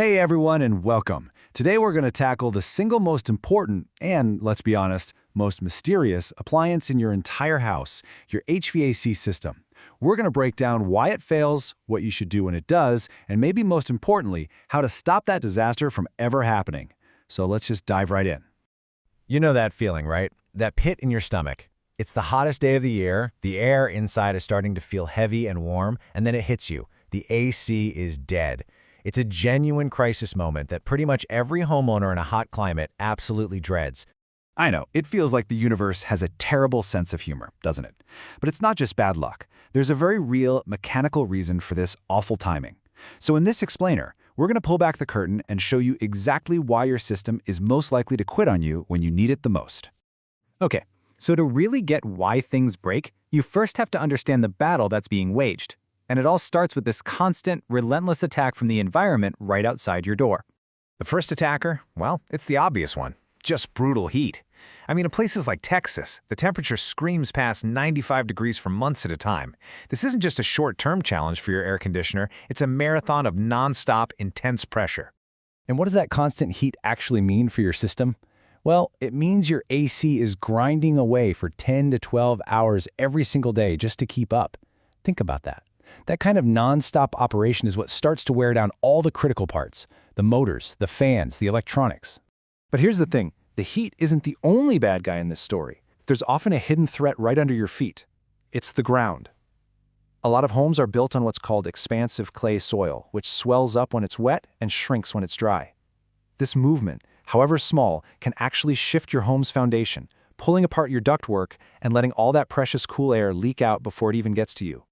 Hey everyone and welcome. Today we're going to tackle the single most important and, let's be honest, most mysterious appliance in your entire house, your HVAC system. We're going to break down why it fails, what you should do when it does, and maybe most importantly, how to stop that disaster from ever happening. So let's just dive right in. You know that feeling, right? That pit in your stomach. It's the hottest day of the year, the air inside is starting to feel heavy and warm, and then it hits you. The AC is dead. It's a genuine crisis moment that pretty much every homeowner in a hot climate absolutely dreads. I know, it feels like the universe has a terrible sense of humor, doesn't it? But it's not just bad luck. There's a very real, mechanical reason for this awful timing. So in this explainer, we're going to pull back the curtain and show you exactly why your system is most likely to quit on you when you need it the most. Okay, so to really get why things break, you first have to understand the battle that's being waged. And it all starts with this constant, relentless attack from the environment right outside your door. The first attacker? Well, it's the obvious one. Just brutal heat. I mean, in places like Texas, the temperature screams past 95 degrees for months at a time. This isn't just a short-term challenge for your air conditioner, it's a marathon of non-stop, intense pressure. And what does that constant heat actually mean for your system? Well, it means your AC is grinding away for 10 to 12 hours every single day just to keep up. Think about that. That kind of non-stop operation is what starts to wear down all the critical parts, the motors, the fans, the electronics. But here's the thing, the heat isn't the only bad guy in this story. There's often a hidden threat right under your feet. It's the ground. A lot of homes are built on what's called expansive clay soil, which swells up when it's wet and shrinks when it's dry. This movement, however small, can actually shift your home's foundation, pulling apart your ductwork and letting all that precious cool air leak out before it even gets to you.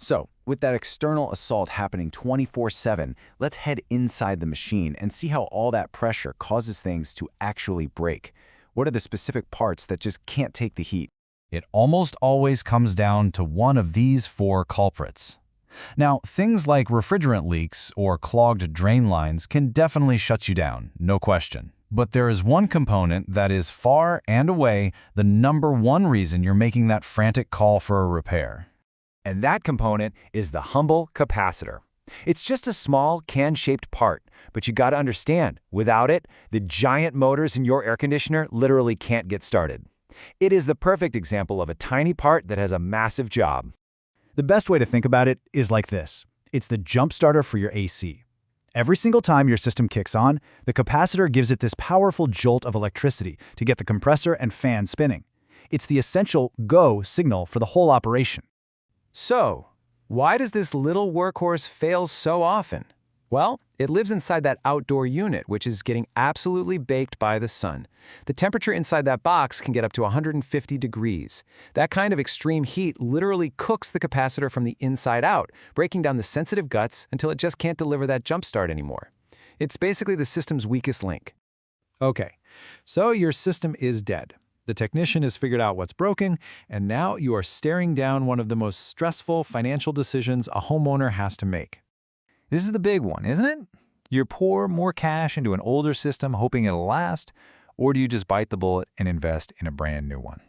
So, with that external assault happening 24/7, let's head inside the machine and see how all that pressure causes things to actually break. What are the specific parts that just can't take the heat? It almost always comes down to one of these four culprits. Now, things like refrigerant leaks or clogged drain lines can definitely shut you down, no question. But there is one component that is far and away the #1 reason you're making that frantic call for a repair. And that component is the humble capacitor. It's just a small, can-shaped part, but you gotta understand, without it, the giant motors in your air conditioner literally can't get started. It is the perfect example of a tiny part that has a massive job. The best way to think about it is like this. It's the jump starter for your AC. Every single time your system kicks on, the capacitor gives it this powerful jolt of electricity to get the compressor and fan spinning. It's the essential go signal for the whole operation. So, why does this little workhorse fail so often? Well, it lives inside that outdoor unit, which is getting absolutely baked by the sun. The temperature inside that box can get up to 150 degrees. That kind of extreme heat literally cooks the capacitor from the inside out, breaking down the sensitive guts until it just can't deliver that jump start anymore. It's basically the system's weakest link. Okay, so your system is dead. The technician has figured out what's broken, and now you are staring down one of the most stressful financial decisions a homeowner has to make. This is the big one, isn't it? You pour more cash into an older system hoping it'll last, or do you just bite the bullet and invest in a brand new one?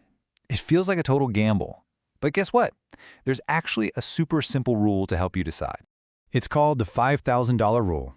It feels like a total gamble. But guess what? There's actually a super simple rule to help you decide. It's called the $5,000 rule.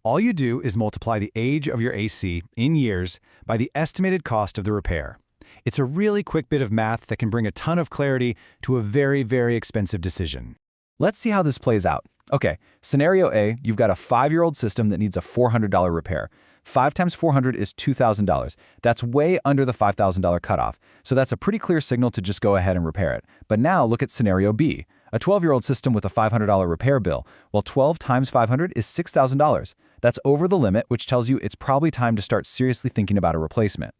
All you do is multiply the age of your AC in years by the estimated cost of the repair. It's a really quick bit of math that can bring a ton of clarity to a very, very expensive decision. Let's see how this plays out. Okay, scenario A, you've got a 5-year-old system that needs a $400 repair. 5 times 400 is $2,000. That's way under the $5,000 cutoff, so that's a pretty clear signal to just go ahead and repair it. But now look at scenario B, a 12-year-old system with a $500 repair bill. Well, 12 times 500 is $6,000. That's over the limit, which tells you it's probably time to start seriously thinking about a replacement.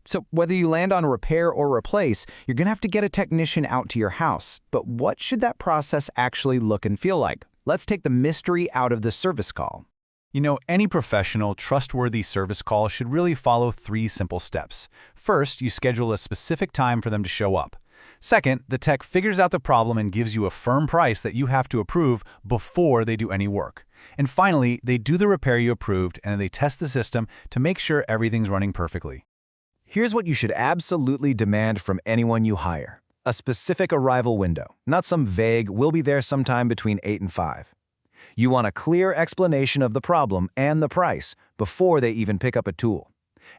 So whether you land on repair or replace, you're going to have to get a technician out to your house. But what should that process actually look and feel like? Let's take the mystery out of the service call. You know, any professional, trustworthy service call should really follow 3 simple steps. First, you schedule a specific time for them to show up. Second, the tech figures out the problem and gives you a firm price that you have to approve before they do any work. And finally, they do the repair you approved and they test the system to make sure everything's running perfectly. Here's what you should absolutely demand from anyone you hire. A specific arrival window, not some vague, we'll be there sometime between 8 and 5. You want a clear explanation of the problem and the price before they even pick up a tool.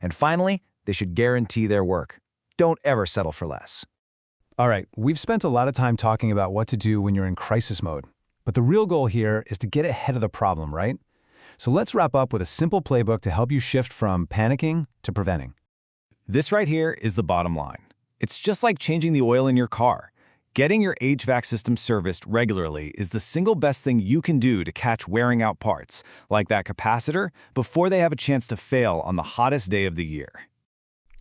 And finally, they should guarantee their work. Don't ever settle for less. All right, we've spent a lot of time talking about what to do when you're in crisis mode. But the real goal here is to get ahead of the problem, right? So let's wrap up with a simple playbook to help you shift from panicking to preventing. This right here is the bottom line. It's just like changing the oil in your car. Getting your HVAC system serviced regularly is the single best thing you can do to catch wearing out parts, like that capacitor, before they have a chance to fail on the hottest day of the year.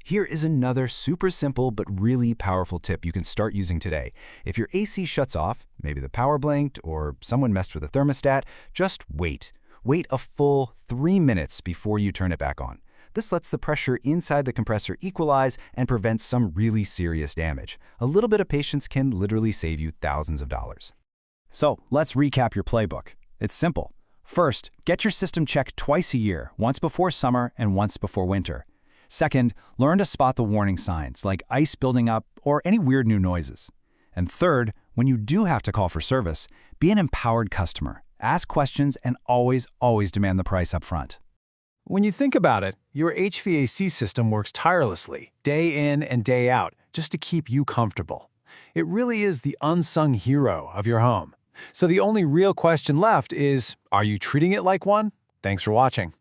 Here is another super simple but really powerful tip you can start using today. If your AC shuts off, maybe the power blanked, or someone messed with the thermostat, just wait. Wait a full 3 minutes before you turn it back on. This lets the pressure inside the compressor equalize and prevents some really serious damage. A little bit of patience can literally save you thousands of dollars. So, let's recap your playbook. It's simple. First, get your system checked twice a year, once before summer and once before winter. Second, learn to spot the warning signs, like ice building up or any weird new noises. And third, when you do have to call for service, be an empowered customer. Ask questions and always demand the price up front. When you think about it, your HVAC system works tirelessly, day in and day out, just to keep you comfortable. It really is the unsung hero of your home. So the only real question left is, are you treating it like one? Thanks for watching.